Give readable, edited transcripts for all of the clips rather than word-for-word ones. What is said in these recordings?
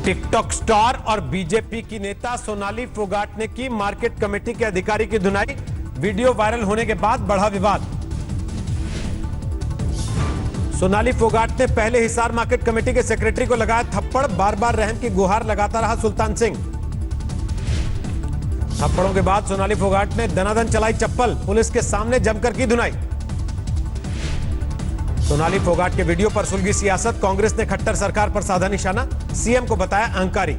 TikTok star और BJP की नेता सोनाली फोगाट ने की मार्केट कमेटी के अधिकारी की धुनाई। वीडियो वायरल होने के बाद बढ़ा विवाद। सोनाली फोगाट ने पहले हिसार मार्केट कमेटी के सेक्रेटरी को लगाया थप्पड़। बार बार रहम की गुहार लगाता रहा सुल्तान सिंह। थप्पड़ों के बाद सोनाली फोगाट ने दनादन चलाई चप्पल। पुलिस के सामने जमकर की धुनाई। सोनाली फोगाट के वीडियो पर सुलगी सियासत। कांग्रेस ने खट्टर सरकार पर साधा निशाना। सीएम को बताया अहंकारी।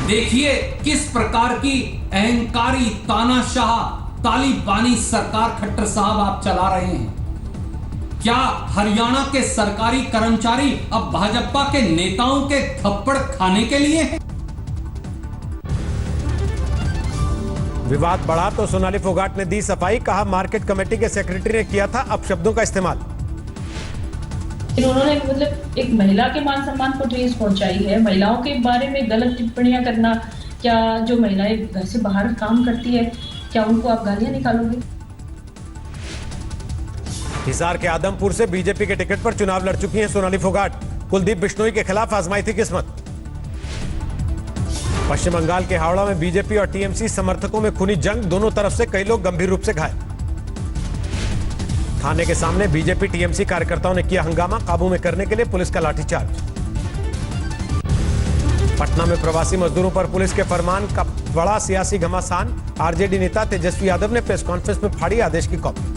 देखिए किस प्रकार की अहंकारी तानाशाह तालिबानी सरकार खट्टर साहब आप चला रहे हैं। क्या हरियाणा के सरकारी कर्मचारी अब भाजपा के नेताओं के थप्पड़ खाने के लिए हैं? विवाद बढ़ा तो सोनाली फोगाट ने दी सफाई। कहा मार्केट कमेटी के सेक्रेटरी ने किया था अपशब्दों का इस्तेमाल। उन्होंने मतलब एक महिला के मान सम्मान को ठेस पहुंचाई है। महिलाओं के बारे में गलत टिप्पणियां करना, क्या जो महिलाएं घर से बाहर काम करती है क्या उनको आप गालियां निकालोगे? हिसार के आदमपुर से बीजेपी के टिकट पर चुनाव लड़ चुकी हैं सोनाली फोगाट। कुलदीप बिश्नोई के खिलाफ आजमाई थी किस्मत। पश्चिम बंगाल के हावड़ा में बीजेपी और टीएमसी समर्थकों में खूनी जंग। दोनों तरफ से कई लोग गंभीर रूप से घायल। थाने के सामने बीजेपी टीएमसी कार्यकर्ताओं ने किया हंगामा। काबू में करने के लिए पुलिस का लाठीचार्ज। पटना में प्रवासी मजदूरों पर पुलिस के फरमान का बड़ा सियासी घमासान। आरजेडी नेता तेजस्वी यादव ने प्रेस कॉन्फ्रेंस में फाड़ी आदेश की कॉपी।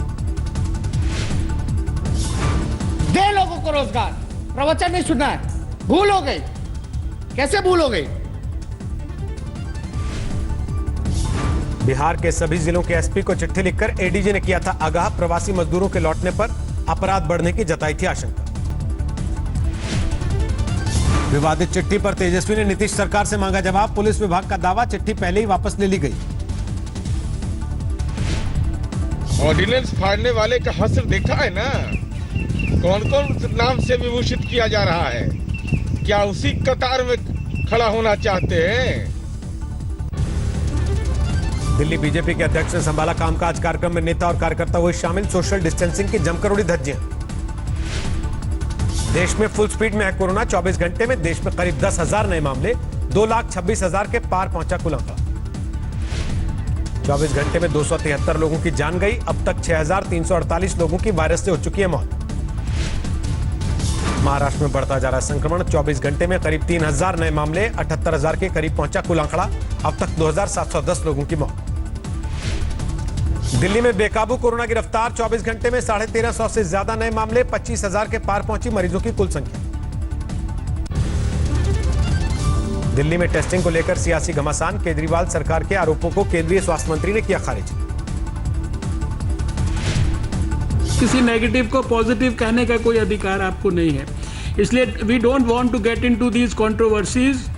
दे लोगों को रोजगार। प्रवचन नहीं सुनना है। भूलोगे कैसे भूलोगे? बिहार के सभी जिलों के एसपी को चिट्ठी लिखकर एडीजी ने किया था आगाह। प्रवासी मजदूरों के लौटने पर अपराध बढ़ने की जताई थी आशंका। विवादित चिट्ठी पर तेजस्वी ने नीतीश सरकार से मांगा जवाब। पुलिस विभाग का दावा चिट्ठी पहले ही वापस ले ली गई। ऑर्डिनेंस फाड़ने वाले का हश्र देखा है ना? कौन कौन नाम से विभूषित किया जा रहा है? क्या उसी कतार में खड़ा होना चाहते हैं? दिल्ली बीजेपी के अध्यक्ष ने संभाला कामकाज। कार्यक्रम में नेता और कार्यकर्ता हुए शामिल। सोशल डिस्टेंसिंग की जमकर उड़ी धज्जियां। देश में फुल स्पीड में है कोरोना। 24 घंटे में देश में करीब 10,000 नए मामले। 2,26,000 के पार पहुंचा कुल आंकड़ा। 24 घंटे में 273 लोगों की जान गई। अब तक 6,348 लोगों की वायरस से हो चुकी है मौत। महाराष्ट्र में बढ़ता जा रहा है संक्रमण। 24 घंटे में करीब 3,000 नए मामले। 78,000 के करीब पहुंचा कुल आंकड़ा। अब तक 2,710 लोगों की मौत। दिल्ली में बेकाबू कोरोना की रफ्तार। 24 घंटे में 1,350 से ज्यादा नए मामले। 25,000 के पार पहुंची मरीजों की कुल संख्या। दिल्ली में टेस्टिंग को लेकर सियासी घमासान। केजरीवाल सरकार के आरोपों को केंद्रीय स्वास्थ्य मंत्री ने किया खारिज। किसी नेगेटिव को पॉजिटिव कहने का कोई अधिकार आपको नहीं है। इसलिए we don't want to get into these controversies.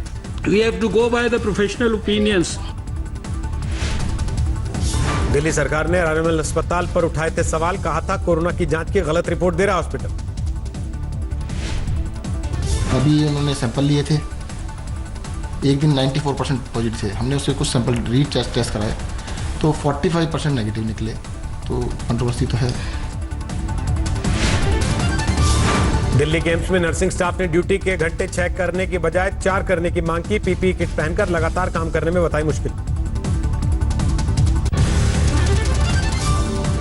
We have to go by the professional opinions. Delhi सरकार ने राजमहल अस्पताल पर उठाए थे सवाल। कहा था कोरोना की जांच की गलत रिपोर्ट दे रहा हॉस्पिटल। अभी उन्होंने सैंपल लिए थे। एक दिन 94% पॉजिटिव थे। हमने उससे कुछ सैंपल टेस्ट कराए तो 45% नेगेटिव निकले। तो कंट्रोवर्सी तो है। दिल्ली के एम्स में नर्सिंग स्टाफ ने ड्यूटी के घंटे 6 करने की बजाय 4 करने की मांग की। पीपीई किट पहनकर लगातार काम करने में बताई मुश्किल।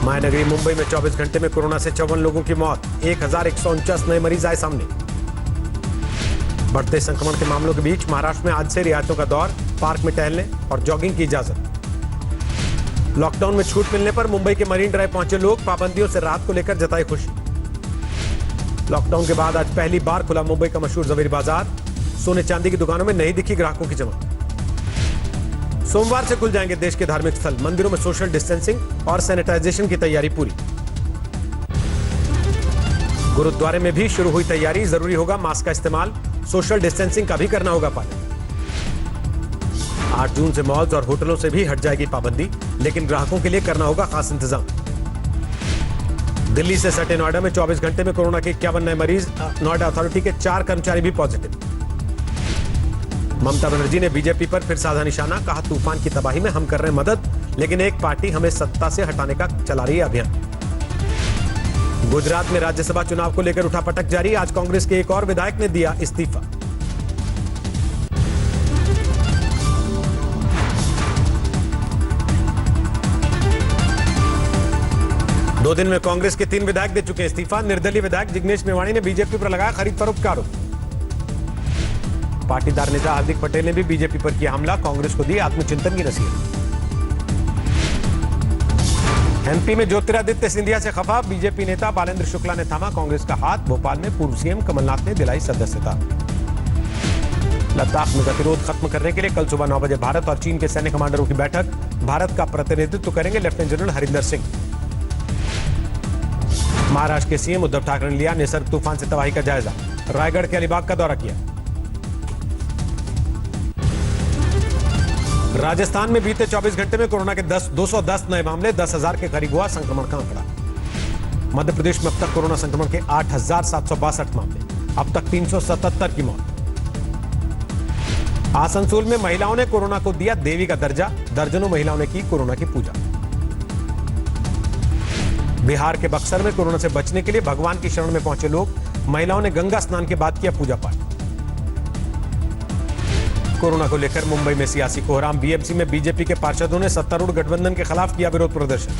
मायानगरी मुंबई में 24 घंटे में कोरोना से 54 लोगों की मौत। 1,149 नए मरीज आए सामने। बढ़ते संक्रमण के मामलों के बीच महाराष्ट्र में आज से रियायतों का दौर। पार्क में टहलने और जॉगिंग की इजाजत। लॉकडाउन में छूट मिलने पर मुंबई के मरीन ड्राइव पहुंचे लोग। पाबंदियों से राहत को लेकर जताई खुशी। लॉकडाउन के बाद आज पहली बार खुला मुंबई का मशहूर जवेरी बाजार। सोने चांदी की दुकानों में नहीं दिखी ग्राहकों की चमक। सोमवार से खुल जाएंगे देश के धार्मिक स्थल। मंदिरों में सोशल डिस्टेंसिंग और सैनिटाइजेशन की तैयारी पूरी। गुरुद्वारे में भी शुरू हुई तैयारी। जरूरी होगा मास्क का इस्तेमाल। सोशल डिस्टेंसिंग का भी करना होगा पालन। 8 जून से मॉल्स और होटलों से भी हट जाएगी पाबंदी, लेकिन ग्राहकों के लिए करना होगा खास इंतजाम। दिल्ली से सटे नोएडा में 24 घंटे में कोरोना के 51 नए मरीज। नोएडा अथॉरिटी के 4 कर्मचारी भी पॉजिटिव। ममता बनर्जी ने बीजेपी पर फिर साधा निशाना। कहा तूफान की तबाही में हम कर रहे हैं मदद, लेकिन एक पार्टी हमें सत्ता से हटाने का चला रही है अभियान। गुजरात में राज्यसभा चुनाव को लेकर उठापटक जारी। आज कांग्रेस के एक और विधायक ने दिया इस्तीफा। 2 दिन में कांग्रेस के 3 विधायक दे चुके इस्तीफा। निर्दलीय विधायक जिग्नेश मेवाणी ने बीजेपी पर लगाया खरीद फरोख्त का आरोप। पाटीदार नेता हार्दिक पटेल ने भी बीजेपी पर किया हमला, कांग्रेस को दी आत्मचिंतन की नसीहत। एमपी में ज्योतिरादित्य सिंधिया से खफा, बीजेपी नेता बालेंद्र शुक्ला ने थामा कांग्रेस का हाथ। भोपाल में पूर्व सीएम कमलनाथ ने दिलाई सदस्यता। लद्दाख में गतिरोध खत्म करने के लिए कल सुबह 9 बजे भारत और चीन के सैन्य कमांडरों की बैठक। भारत का प्रतिनिधित्व करेंगे लेफ्टिनेंट जनरल हरिंदर सिंह। महाराष्ट्र के सीएम उद्धव ठाकरे ने लिया निसर्ग तूफान से तबाही का जायजा, रायगढ़ के अलीबाग का दौरा किया। राजस्थान में बीते 24 घंटे में कोरोना के 210 नए मामले, 10,000 के करीब हुआ संक्रमण का आंकड़ा। मध्य प्रदेश में अब तक कोरोना संक्रमण के 8,762 मामले, अब तक 377 की मौत। आसनसोल में महिलाओं ने कोरोना को दिया देवी का दर्जा, दर्जनों महिलाओं ने की कोरोना की पूजा। बिहार के बक्सर में कोरोना से बचने के लिए भगवान की शरण में पहुंचे लोग, महिलाओं ने गंगा स्नान के बाद किया पूजा पाठ। कोरोना को लेकर मुंबई में सियासी कोहराम, बीएमसी में बीजेपी के पार्षदों ने सत्तारूढ़ गठबंधन के खिलाफ किया विरोध प्रदर्शन।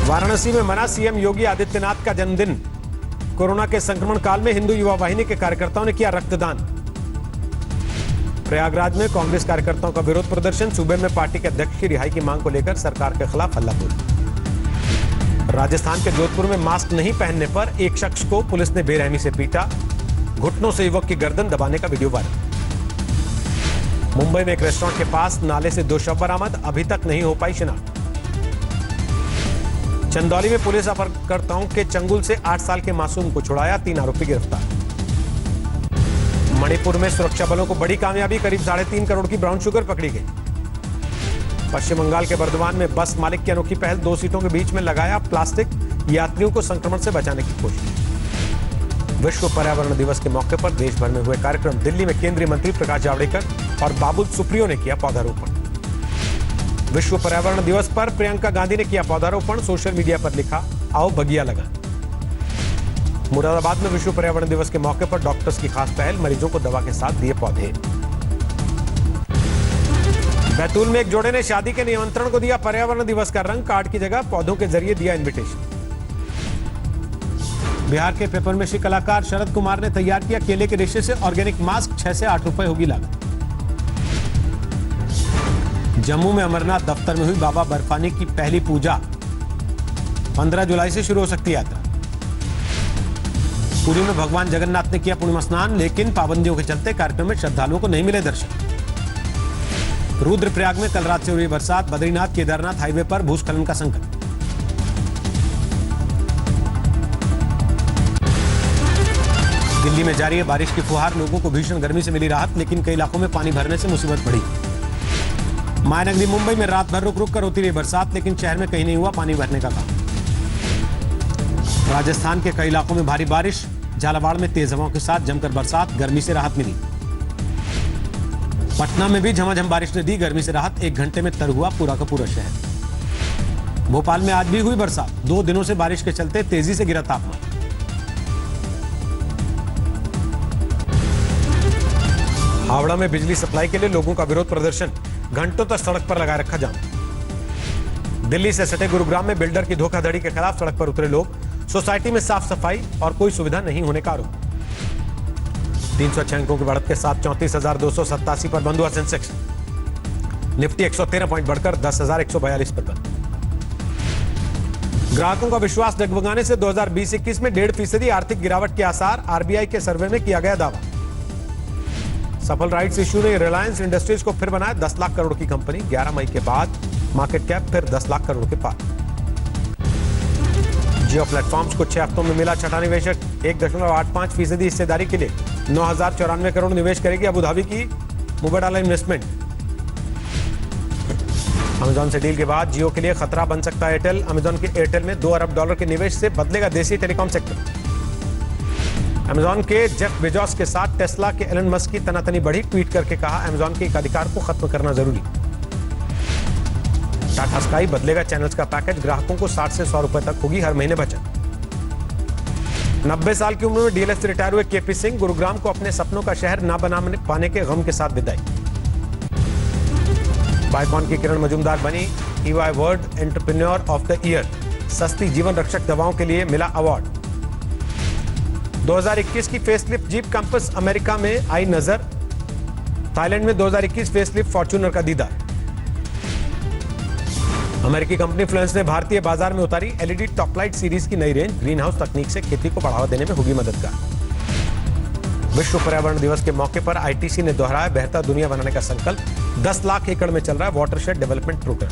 वाराणसी में मना सीएम योगी आदित्यनाथ का जन्मदिन, कोरोना के संक्रमण काल में हिंदू युवा वाहिनी के कार्यकर्ताओं ने किया रक्तदान। प्रयागराज में कांग्रेस कार्यकर्ताओं का विरोध प्रदर्शन, सूबे में पार्टी के अध्यक्ष की रिहाई की मांग को लेकर सरकार के खिलाफ हल्लाबोल। राजस्थान के जोधपुर में मास्क नहीं पहनने पर एक शख्स को पुलिस ने बेरहमी से पीटा, घुटनों से युवक की गर्दन दबाने का वीडियो वायरल। मुंबई में एक रेस्टोरेंट के पास नाले से 2 शव बरामद, अभी तक नहीं हो पाई शिनाख्त। चंदौली में पुलिस अपहरणकर्ताओं के चंगुल से 8 साल के मासूम को छुड़ाया, 3 आरोपी गिरफ्तार। मणिपुर में सुरक्षा बलों को बड़ी कामयाबी, करीब 3.5 करोड़ की ब्राउन शुगर पकड़ी गई। पश्चिम बंगाल के बर्धमान में बस मालिक की अनोखी पहल, 2 सीटों के बीच में लगाया प्लास्टिक, यात्रियों को संक्रमण से बचाने की कोशिश। विश्व पर्यावरण दिवस के मौके पर देश भर में हुए कार्यक्रम, दिल्ली में केंद्रीय मंत्री प्रकाश जावड़ेकर और बाबुल सुप्रियो ने किया पौधारोपण। विश्व पर्यावरण दिवस पर प्रियंका गांधी ने किया पौधारोपण, सोशल मीडिया पर लिखा आओ बगिया लगा। मुरादाबाद में विश्व पर्यावरण दिवस के मौके पर डॉक्टर्स की खास पहल, मरीजों को दवा के साथ दिए पौधे। बैतूल में एक जोड़े ने शादी के निमंत्रण को दिया पर्यावरण दिवस का रंग, कार्ड की जगह पौधों के जरिए दिया इन्विटेशन। बिहार के पेपरमेशी कलाकार शरद कुमार ने तैयार किया केले के रेशे से ऑर्गेनिक मास्क, 6 से 8 रुपए होगी लागत। जम्मू में अमरनाथ दफ्तर में हुई बाबा बर्फानी की पहली पूजा, 15 जुलाई से शुरू हो सकती यात्रा। पुरी में भगवान जगन्नाथ ने किया पूर्णिमा स्नान, लेकिन पाबंदियों के चलते कार्यक्रम में श्रद्धालुओं को नहीं मिले दर्शन। रुद्रप्रयाग में कल रात से हुई बरसात, बद्रीनाथ केदारनाथ हाईवे पर भूस्खलन का संकट। दिल्ली में जारी है बारिश की फुहार, लोगों को भीषण गर्मी से मिली राहत, लेकिन कई इलाकों में पानी भरने से मुसीबत बढ़ी। मायानगरी मुंबई में रात भर रुक रुक कर होती रही बरसात, लेकिन शहर में कहीं नहीं हुआ पानी भरने का काम। राजस्थान के कई इलाकों में भारी बारिश, झालावाड़ में तेज हवाओं के साथ जमकर बरसात, गर्मी से राहत मिली। पटना में भी झमाझम बारिश ने दी गर्मी से राहत, 1 घंटे में तर हुआ पूरा का पूरा शहर। भोपाल में आज भी हुई बरसात, 2 दिनों से बारिश के चलते तेजी से गिरा तापमान। हावड़ा में बिजली सप्लाई के लिए लोगों का विरोध प्रदर्शन, घंटों तक सड़क पर लगाए रखा जाम। दिल्ली से सटे गुरुग्राम में बिल्डर की धोखाधड़ी के खिलाफ सड़क पर उतरे लोग, सोसाइटी में साफ सफाई और कोई सुविधा नहीं होने का आरोप। 306 अंकों की बढ़त के साथ 34,287 पर बंद हुआ सेंसेक्स। निफ्टी 113 पॉइंट बढ़कर 10,142 पर बंद। ग्राहकों का विश्वास डगमगाने से 2020-21 में 1.5% आर्थिक गिरावट के आसार, आरबीआई के सर्वे में किया गया दावा। सफल राइट्स इश्यू ने रिलायंस इंडस्ट्रीज को फिर बनाया 10 लाख करोड़ की कंपनी, 11 मई के बाद मार्केट कैप फिर 10 लाख करोड़ के पार। जियो प्लेटफॉर्म्स को 6 हफ्तों में मिला छठा निवेशक, 1.85% हिस्सेदारी के लिए 9,094 करोड़ निवेश करेगी अबू धाबी की मुबाडाला इन्वेस्टमेंट। अमेजॉन से डील के बाद जियो के लिए खतरा बन सकता है एयरटेल, अमेजॉन के एयरटेल में $2 अरब के निवेश से बदलेगा देसी टेलीकॉम सेक्टर। अमेजॉन के जेफ बेजोस के साथ टेस्ला के एलन मस्क की तनातनी बढ़ी, ट्वीट करके कहा अमेजॉन के एकाधिकार को खत्म करना जरूरी। टाटा स्काई बदलेगा चैनल्स का पैकेज, ग्राहकों को 60 से 100 रुपए तक होगी हर महीने बचत। 90 साल की उम्र में डीएलएफ से रिटायर हुए केपी सिंह, गुरुग्राम को अपने सपनों का शहर न बना पाने के गम के साथ विदाई। बायकॉन की किरण मजूमदार बनी EY world entrepreneur of the year. सस्ती जीवन रक्षक दवाओं के लिए मिला अवार्ड। 2021 की फेसलिफ्ट जीप कैंपस अमेरिका में आई नजर। थाईलैंड में 2021 फेसलिफ्ट फॉर्च्यूनर का दीदार। अमेरिकी कंपनी फ्लुएंस ने भारतीय बाजार में उतारी LED टॉपलाइट सीरीज की नई रेंज। ग्रीन हाउस तकनीक से खेती को बढ़ावा देने में होगी मददगार। विश्व पर्यावरण दिवस के मौके पर ITC ने दोहराया बेहतर दुनिया बनाने का संकल्प। 10 लाख एकड़ में चल रहा है वाटरशेड डेवलपमेंट प्रोग्राम।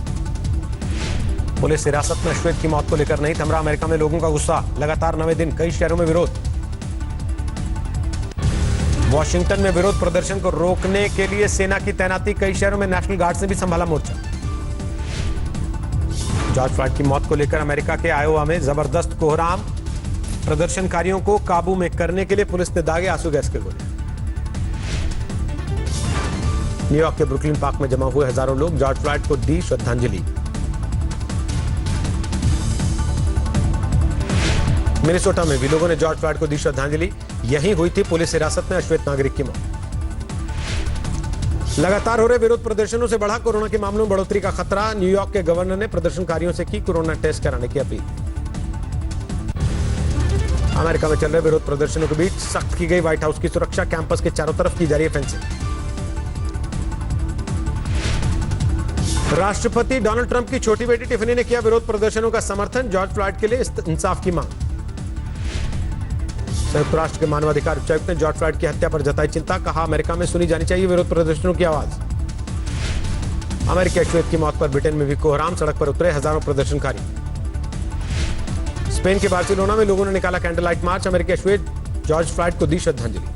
पुलिस हिरासत में अश्वेत की मौत को लेकर नहीं थम रहा अमेरिका में लोगों का गुस्सा। लगातार 9वें दिन कई शहरों में विरोध। वॉशिंगटन में विरोध प्रदर्शन को रोकने के लिए सेना की तैनाती। कई शहरों में नेशनल गार्ड्स ने भी संभाला मोर्चा। जॉर्ज फ्लॉयड की मौत को लेकर अमेरिका के आयोवा में जबरदस्त कोहराम। प्रदर्शनकारियों को काबू में करने के लिए पुलिस ने दागे आंसू गैस के गोले। न्यूयॉर्क के ब्रुकलिन पार्क में जमा हुए हजारों लोग। जॉर्ज फ्लॉयड को दी श्रद्धांजलि। मिनेसोटा में भी लोगों ने जॉर्ज फ्लॉयड को दी श्रद्धांजलि। यहीं हुई थी पुलिस हिरासत में अश्वेत नागरिक की मौत। लगातार हो रहे विरोध प्रदर्शनों से बढ़ा कोरोना के मामलों में बढ़ोतरी का खतरा। न्यूयॉर्क के गवर्नर ने प्रदर्शनकारियों से की कोरोना टेस्ट कराने की अपील। अमेरिका में चल रहे विरोध प्रदर्शनों के बीच सख्त की गई व्हाइट हाउस की सुरक्षा। कैंपस के चारों तरफ की जा रही है फेंसिंग। राष्ट्रपति डोनाल्ड ट्रंप की छोटी बेटी टिफनी ने किया विरोध प्रदर्शनों का समर्थन। जॉर्ज फ्लॉयड के लिए इंसाफ की मांग। संयुक्त राष्ट्र के मानवाधिकार उच्चायुक्त ने जॉर्ज फ्लॉयड की हत्या पर जताई चिंता। कहा अमेरिका में सुनी जानी चाहिए विरोध प्रदर्शनों की आवाज। अमेरिकी अश्वेत की मौत पर ब्रिटेन में भी कोहराम। सड़क पर उतरे हजारों प्रदर्शनकारी। स्पेन के बार्सिलोना में लोगों ने निकाला कैंडल लाइट मार्च। अमेरिकी अश्वेत जॉर्ज फ्लॉयड को दी श्रद्धांजलि।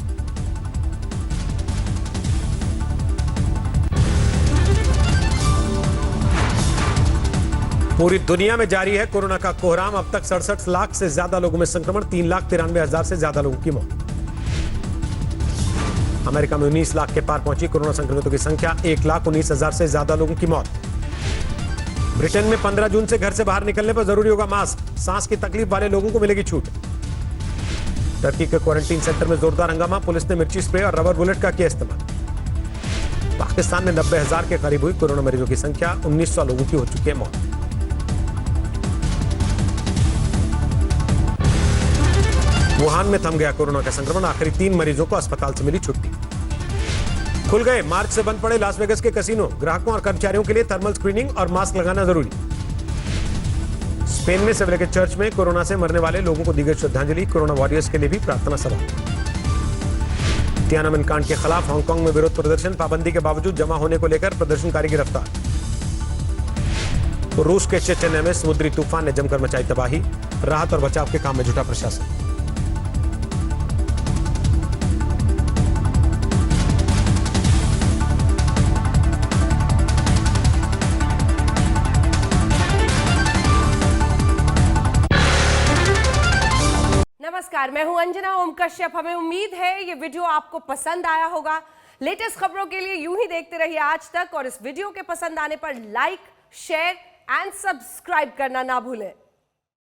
पूरी दुनिया में जारी है कोरोना का कोहराम। अब तक 67 लाख से ज्यादा लोगों में संक्रमण। 3,93,000 से ज्यादा लोगों की मौत। अमेरिका में 19 लाख के पार पहुंची कोरोना संक्रमितों की संख्या। 1,19,000 से ज्यादा लोगों की मौत। ब्रिटेन में 15 जून से घर से बाहर निकलने पर जरूरी होगा मास्क। सांस की तकलीफ वाले लोगों को मिलेगी छूट। टर्की के क्वारंटीन सेंटर में जोरदार हंगामा। पुलिस ने मिर्ची स्प्रे और रबर बुलेट का किया इस्तेमाल। पाकिस्तान में 90,000 के करीब हुई कोरोना मरीजों की संख्या। 1900 लोगों की हो चुकी है मौत। वुहान में थम गया कोरोना का संक्रमण। आखिरी 3 मरीजों को अस्पताल से मिली छुट्टी। खुल गए मार्च से बंद पड़े लास वेगास के कैसीनो। ग्राहकों और कर्मचारियों के लिए थर्मल स्क्रीनिंग और मास्क लगाना जरूरी। स्पेन में सेविला के चर्च में कोरोना से मरने वाले लोगों को दी गई श्रद्धांजलि। कोरोना वॉरियर्स के लिए भी प्रार्थना सभा। तियाननमेन कांड के खिलाफ हांगकांग में विरोध प्रदर्शन। पाबंदी के बावजूद जमा होने को लेकर प्रदर्शनकारी गिरफ्तार। तो रूस के चेचन्या में समुद्री तूफान ने जमकर मचाई तबाही। राहत और बचाव के काम में जुटा प्रशासन। नमस्कार, मैं हूं अंजना ओम कश्यप। हमें उम्मीद है ये वीडियो आपको पसंद आया होगा। लेटेस्ट खबरों के लिए यूं ही देखते रहिए आज तक और इस वीडियो के पसंद आने पर लाइक, शेयर एंड सब्सक्राइब करना ना भूलें।